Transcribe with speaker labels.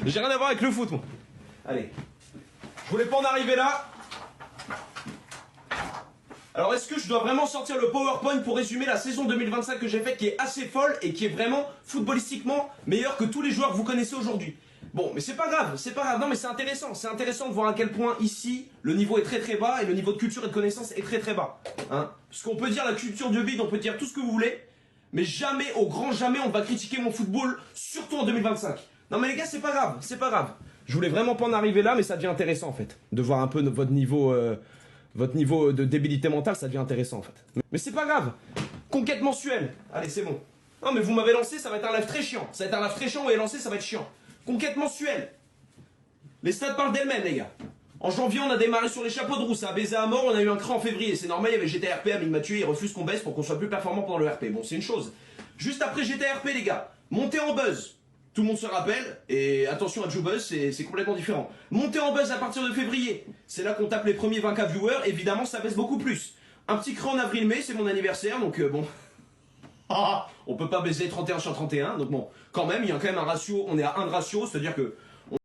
Speaker 1: J'ai rien à voir avec le foot, moi. Allez. Je voulais pas en arriver là. Alors, est-ce que je dois vraiment sortir le PowerPoint pour résumer la saison 2025 que j'ai faite, qui est assez folle et qui est vraiment footballistiquement meilleure que tous les joueurs que vous connaissez aujourd'hui? Bon, mais c'est pas grave, c'est pas grave. Non, mais c'est intéressant. C'est intéressant de voir à quel point ici, le niveau est très très bas et le niveau de culture et de connaissance est très très bas. Hein? Parce qu'on peut dire la culture de bide, on peut dire tout ce que vous voulez, mais jamais, au grand jamais, on va critiquer mon football, surtout en 2025. Non, mais les gars, c'est pas grave, c'est pas grave. Je voulais vraiment pas en arriver là, mais ça devient intéressant en fait, de voir un peu votre niveau de débilité mentale, ça devient intéressant en fait. Mais c'est pas grave. Conquête mensuelle. Allez, c'est bon. Non, mais vous m'avez lancé, ça va être un live très chiant. Ça va être un live très chiant, vous m'avez lancé, ça va être chiant. Conquête mensuelle. Les stats parlent d'elles-mêmes, les gars. En janvier, on a démarré sur les chapeaux de roue, ça a baisé à mort, on a eu un cran en février. C'est normal, il y avait GTRP, il m'a tué, il refuse qu'on baisse pour qu'on soit plus performant pendant le RP. Bon, c'est une chose. Juste après GTRP, les gars, montée en buzz. Tout le monde se rappelle, et attention à Joe Buzz, c'est complètement différent. Montée en buzz à partir de février, c'est là qu'on tape les premiers 20K viewers, évidemment ça baisse beaucoup plus. Un petit cran en avril-mai, c'est mon anniversaire, donc bon... on peut pas baiser 31 sur 31, donc bon, quand même, il y a quand même un ratio, on est à 1 de ratio, c'est-à-dire que